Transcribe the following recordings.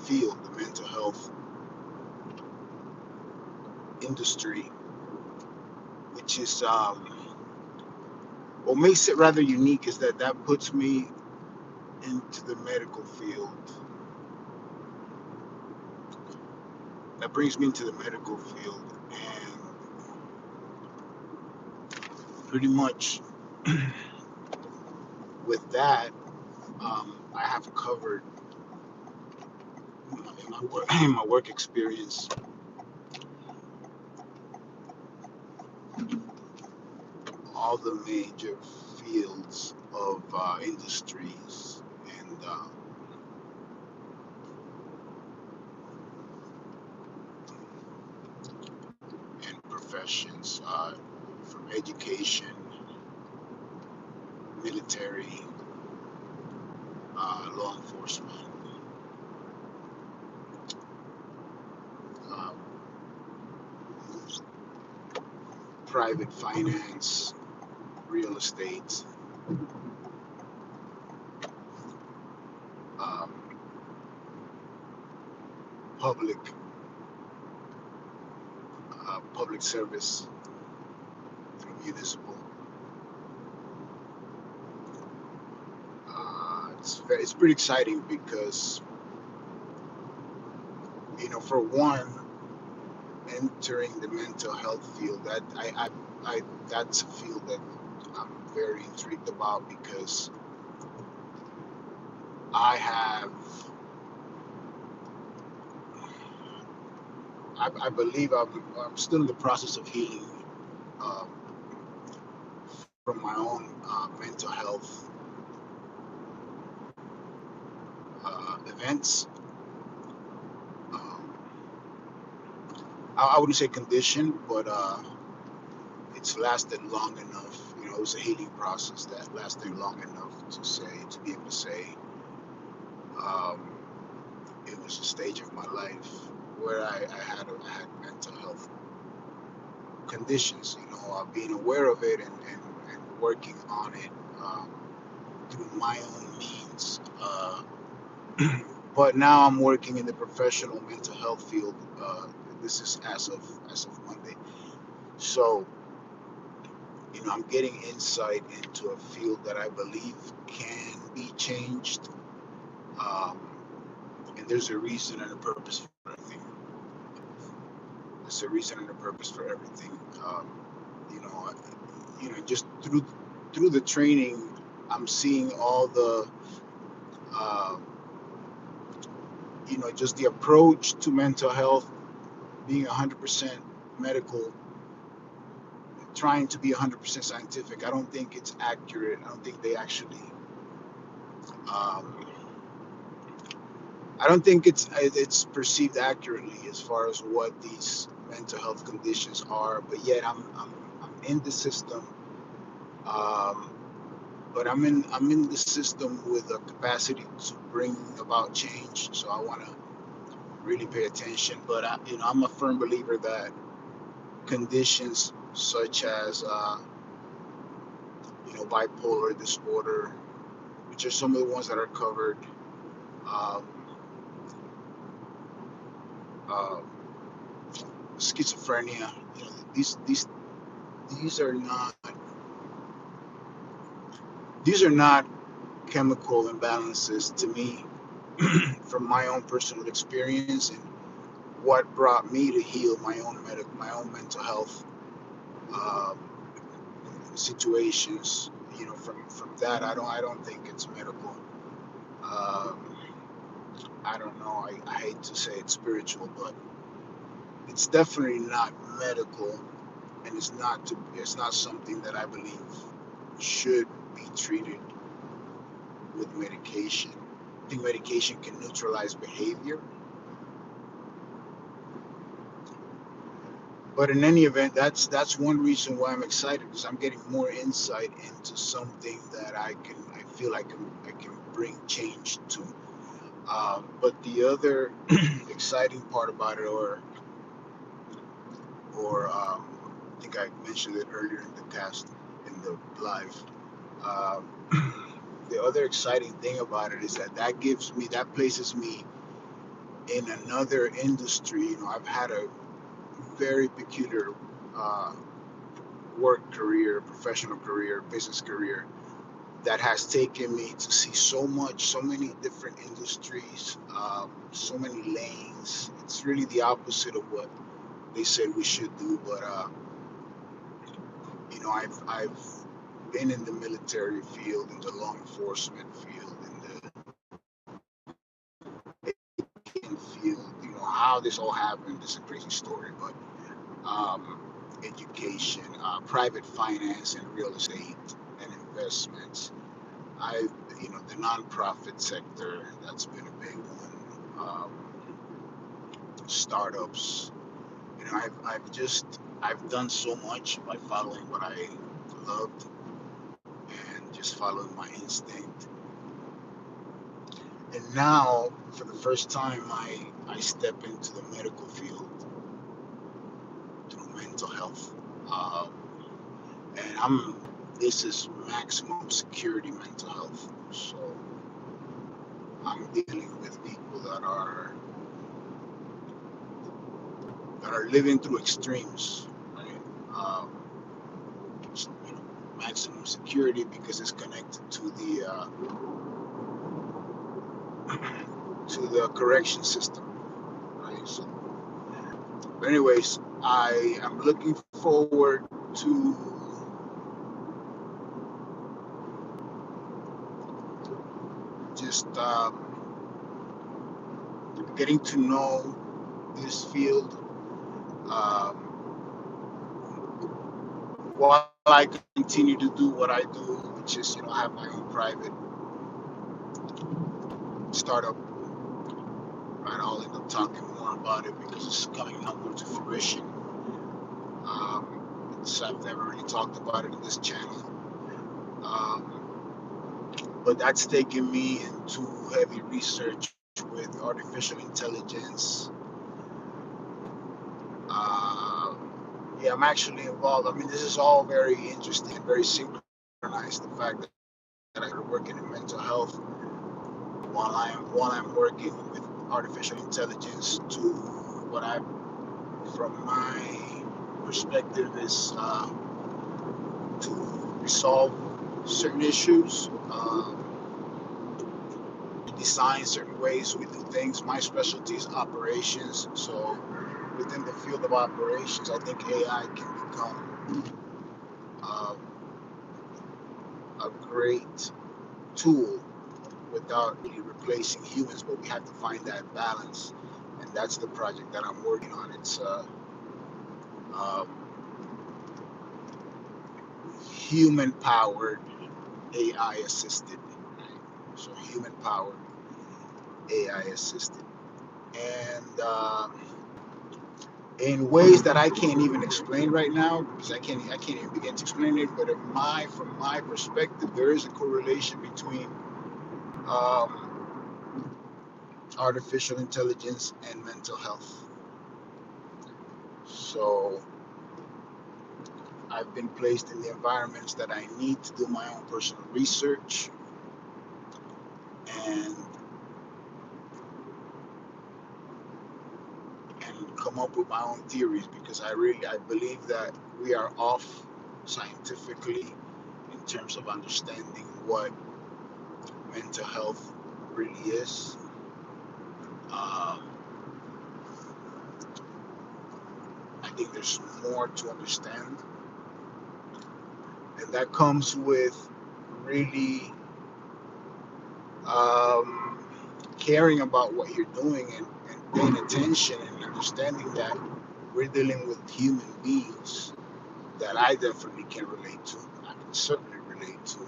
field, the mental health industry, which is what makes it rather unique is that that puts me into the medical field. That brings me into the medical field, and pretty much with that, I have covered in my work, in my work experience all the major fields of industries and professions, from education, military, law enforcement, uh, private finance, real estate, um, public public service, municipal. It's pretty exciting because, for one, entering the mental health field, that I that's a field that I'm very intrigued about because I have I believe I'm still in the process of healing um, from my own mental health events. Um, I wouldn't say condition, but it's lasted long enough. It was a healing process that lasted long enough to be able to say um, it was a stage of my life where I had mental health conditions. Being aware of it and working on it through my own means. But now I'm working in the professional mental health field. This is as of Monday. So I'm getting insight into a field that I believe can be changed. Um, and there's a reason and a purpose for everything. There's a reason and a purpose for everything. You know, just through the training, I'm seeing all the, uh, just the approach to mental health being 100% medical, trying to be 100% scientific. I don't think it's accurate. I don't think they actually. Um, I don't think it's perceived accurately as far as what these mental health conditions are. But yet I'm in the system. Um, but I'm in the system with a capacity to bring about change. So I want to really pay attention. But I'm a firm believer that conditions such as bipolar disorder, which are some of the ones that are covered, um, uh, schizophrenia. These are not chemical imbalances to me from my own personal experience and what brought me to heal my own mental health um, situations. From that, I don't think it's medical. Um, I don't know. I hate to say it's spiritual, but it's definitely not medical, and it's not something that I believe should be treated with medication. I think medication can neutralize behavior, but in any event, that's one reason why I'm excited because I'm getting more insight into something that I feel I can bring change to. But the other exciting part about it, or I think I mentioned it earlier in the cast in the live. Um, the other exciting thing about it is that places me in another industry. I've had a very peculiar uh, work career, professional career, business career that has taken me to see so much, so many different industries, so many lanes. It's really the opposite of what they said we should do. But I've been in the military field, in the law enforcement field, in the field. How this all happened is a crazy story, but um, education, private finance, and real estate and investments. I, the nonprofit sector, that's been a big one. Startups. I've done so much by following what I loved and just following my instinct. And now, for the first time, I step into the medical field through mental health. Um, and this is maximum security mental health. So I'm dealing with people that are living through extremes, right? So, maximum security because it's connected to the correction system, right? So, but anyways, I am looking forward to just getting to know this field um, while I continue to do what I do, which is have my own private startup. Right, I'll end up talking more about it because it's coming more to fruition. So I've never really talked about it in this channel. But that's taken me into heavy research with artificial intelligence. Yeah, I'm actually involved. I mean, this is all very interesting and very synchronized. The fact that I'm working in mental health while I'm working with artificial intelligence to what I, from my perspective, is to resolve certain issues, design certain ways we do things. My specialty is operations, so within the field of operations, I think AI can become um, a great tool without really replacing humans, but we have to find that balance, and that's the project that I'm working on. It's um, human-powered AI assisted, right? So human-powered AI assisted, and in ways that I can't even explain right now because I can't even begin to explain it. But from my perspective, there is a correlation between um, artificial intelligence and mental health. So I've been placed in the environments that I need to do my own personal research and come up with my own theories because I believe that we are off scientifically in terms of understanding what mental health really is. Um, I think there's more to understand, and that comes with really um, caring about what you're doing and paying attention and understanding that we're dealing with human beings that I definitely can relate to. I can certainly relate to.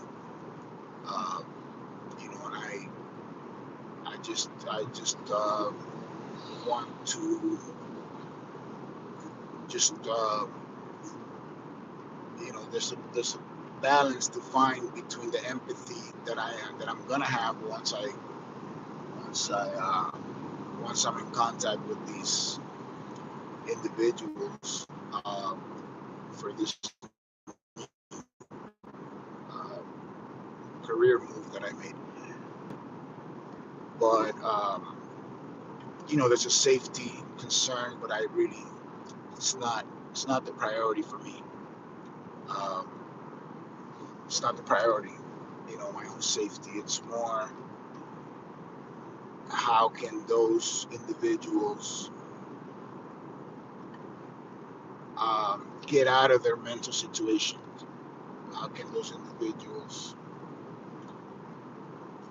Um, and I just want to just there's a balance to find between the empathy that I'm gonna have once I once I'm in contact with these individuals um, for this uh, career move that I made. But there's a safety concern, but it's not it's not the priority for me. Um, it's not the priority. My own safety. It's more how can those individuals get out of their mental situation? How can those individuals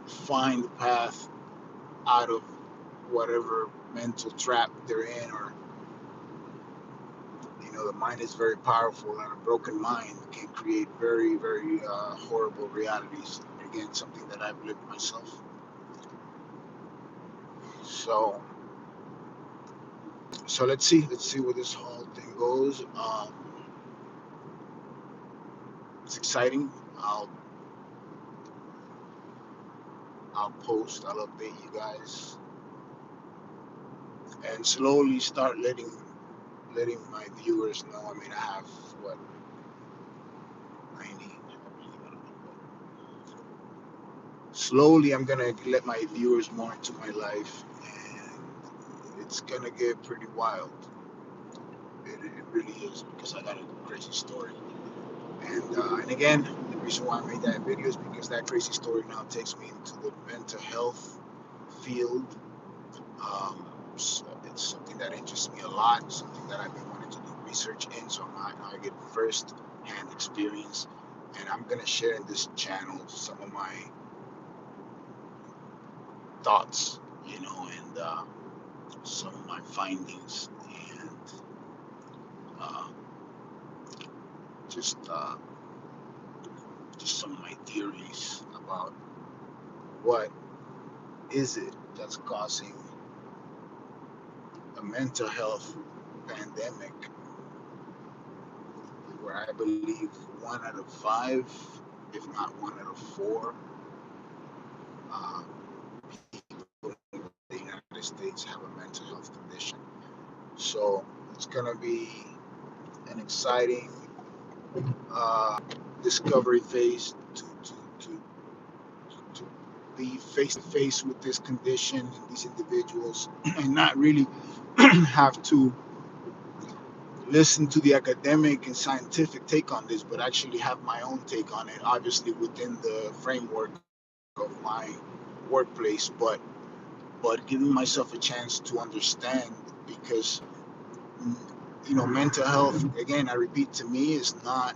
find the path out of whatever mental trap they're in? Or the mind is very powerful, and a broken mind can create very, very horrible realities. Again, something that I've lived myself. So, let's see where this whole thing goes. It's exciting. I'll post. I'll update you guys, and slowly start letting my viewers know. I mean, I have what 90. Slowly, I'm gonna let my viewers more into my life, and it's gonna get pretty wild. It really is, because I got a crazy story. And again, the reason why I made that video is because that crazy story now takes me into the mental health field. So it's something that interests me a lot, something that I've been wanting to do research in. So now I get first-hand experience, and I'm gonna share in this channel some of my thoughts, and some of my findings, and uh, just uh, just some of my theories about what is it that's causing a mental health pandemic, where I believe 1 out of 5, if not 1 out of 4, uh, people in the United States have a mental health condition. So it's gonna be an exciting uh, discovery phase to be face to face with this condition and these individuals, and not really have to listen to the academic and scientific take on this, but actually have my own take on it, obviously within the framework of my workplace, but giving myself a chance to understand, because mental health, again, I repeat, to me is not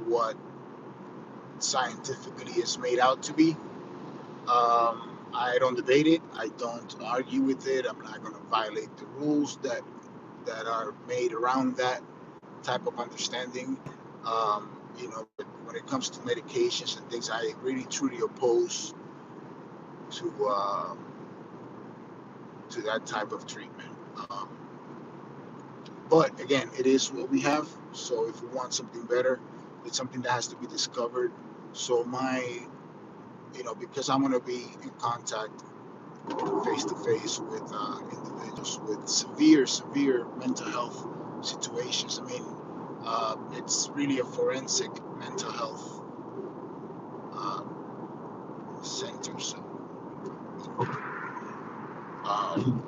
what scientifically is made out to be. I don't debate it. I don't argue with it. I'm not going to violate the rules that are made around that type of understanding. But when it comes to medications and things, I really truly oppose to that type of treatment. But again, it is what we have. So if we want something better, it's something that has to be discovered. So because I'm going to be in contact face to face with individuals with severe mental health situations. I mean, it's really a forensic mental health uh, center. So, um,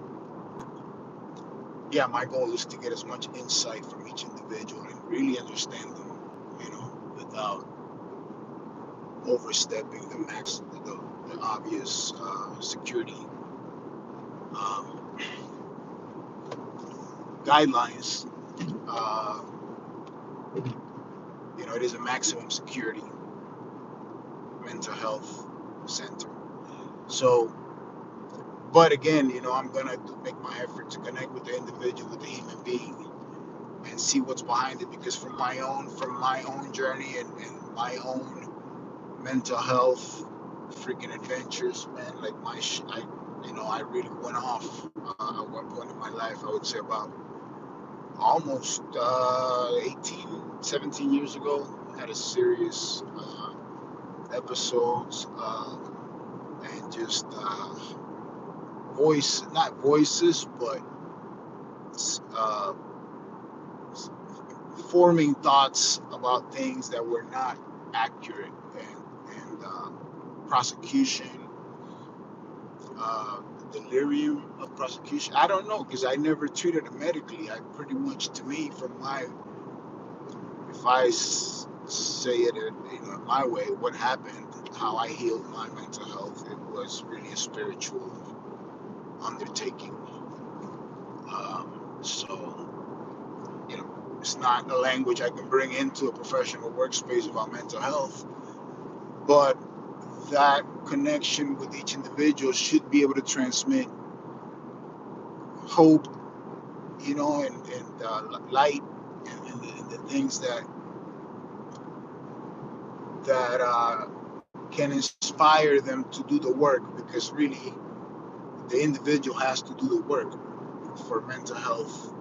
yeah, my goal is to get as much insight from each individual and really understand them, without overstepping the obvious security um, guidelines. Uh, it is a maximum security mental health center. So, but again, I'm gonna make my effort to connect with the individual, with the human being, and see what's behind it. Because from my own journey and my own mental health freaking adventures, man, like I really went off at one point in my life. I would say about almost 18, 17 years ago. I had a serious episodes, and just not voices, but uh, forming thoughts about things that were not accurate, and prosecution, delirium of prosecution. I don't know because I never treated it medically. I pretty much, to me, from my, if I say it, my way, what happened, how I healed my mental health, it was really a spiritual undertaking. So, it's not a language I can bring into a professional workspace about mental health, but that connection with each individual should be able to transmit hope, and light, and the things that can inspire them to do the work, because really the individual has to do the work for mental health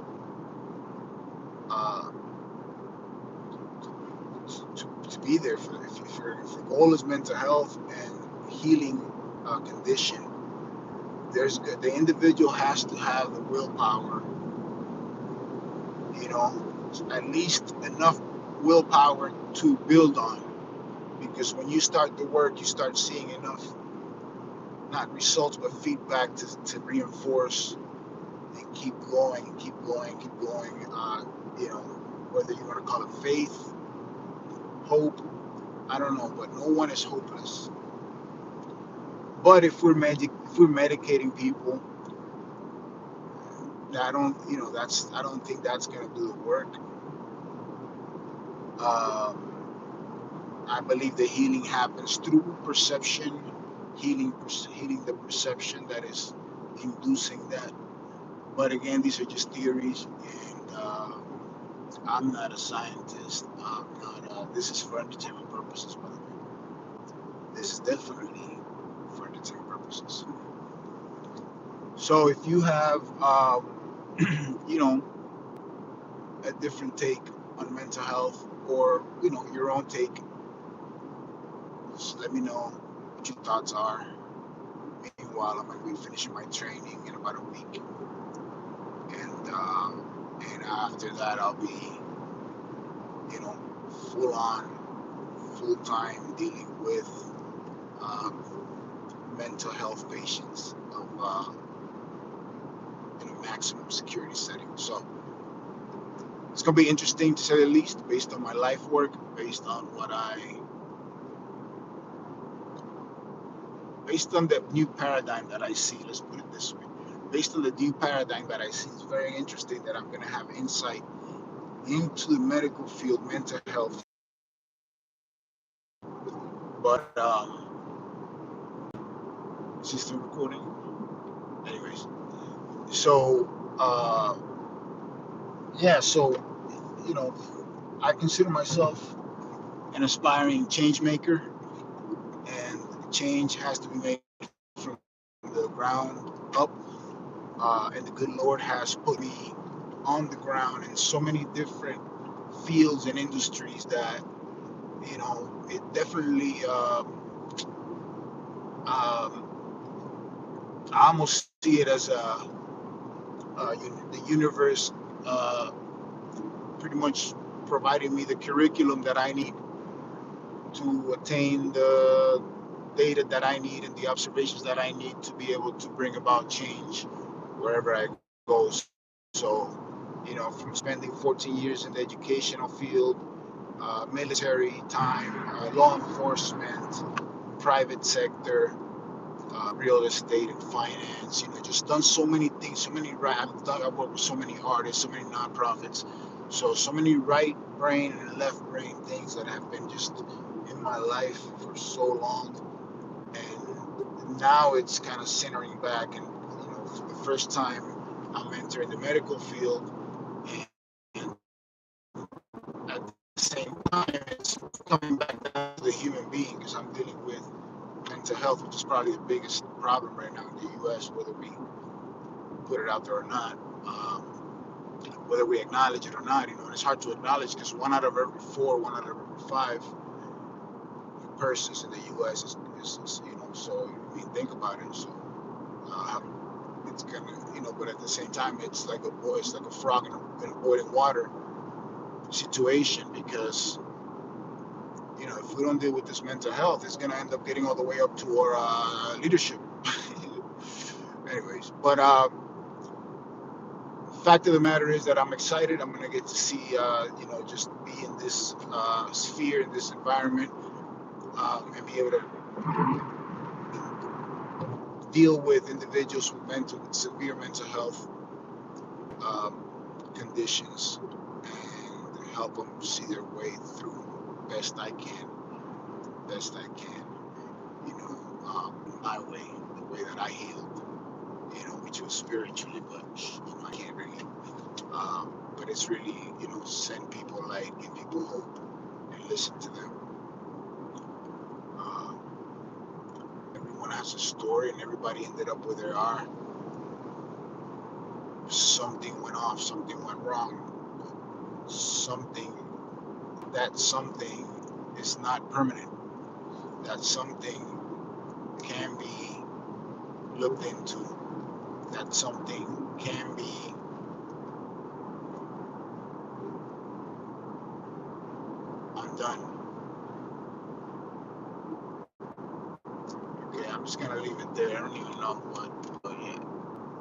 uh, to be there. If your goal is mental health and healing condition, the individual has to have the willpower, at least enough willpower to build on. Because when you start the work, you start seeing enough, not results, but feedback to reinforce and keep going, keep going, keep going. Whether you want to call it faith, hope, I don't know, but no one is hopeless. But if we're medicating people, I don't think that's gonna do the work. I believe the healing happens through perception, healing the perception that is inducing that. But again, these are just theories, and I'm not a scientist. I'm not. This is for entertainment purposes, by the way. This is definitely for entertainment purposes. So if you have, you know, a different take on mental health, or your own take, just let me know what your thoughts are. Meanwhile, I'm gonna be finishing my training in about a week, and after that, I'll be, you know, full on, full time dealing with um, mental health patients of in a maximum security setting. So it's gonna be interesting to say the least, based on my life work, based on the new paradigm that I see. Let's put it this way: based on the new paradigm that I see, it's very interesting that I'm gonna have insight into the medical field, mental health. But is this still recording? Anyways, so yeah, so you know, I consider myself an aspiring change maker, and change has to be made from the ground up. And the good Lord has put me on the ground in so many different fields and industries that it definitely. I almost see it as the universe uh, pretty much providing me the curriculum that I need to attain the data that I need and the observations that I need to be able to bring about change wherever I go. So, from spending 14 years in the educational field, military time, law enforcement, private sector, real estate and finance, just done so many things, I've worked with so many artists, so many nonprofits, so many right brain and left brain things that have been just in my life for so long. And now it's kind of centering back, and for the first time I'm entering the medical field, and at the same time it's coming back down to the human being, because I'm dealing with mental health, which is probably the biggest problem right now in the U.S., whether we put it out there or not, whether we acknowledge it or not. And it's hard to acknowledge, because one out of every four, one out of every five persons in the U.S. is so think about it. So it's gonna, but at the same time, it's like a frog in a boiling water situation, because if we don't deal with this mental health, it's gonna end up getting all the way up to our leadership. Anyways, But fact of the matter is that I'm excited. I'm gonna get to see, just be in this sphere, in this environment, and be able to deal with individuals with severe mental health um, conditions and help them see their way through best I can, best I can, my way, the way that I healed, which was spiritually, but I can't really. But it's really, send people light, give people hope, and listen to them. Uh, Everyone has a story, and everybody ended up where they are. Something went off, something went wrong, something that something is not permanent. That something can be looked into. That something can be undone. Okay, I'm just gonna leave it there. I don't even know what,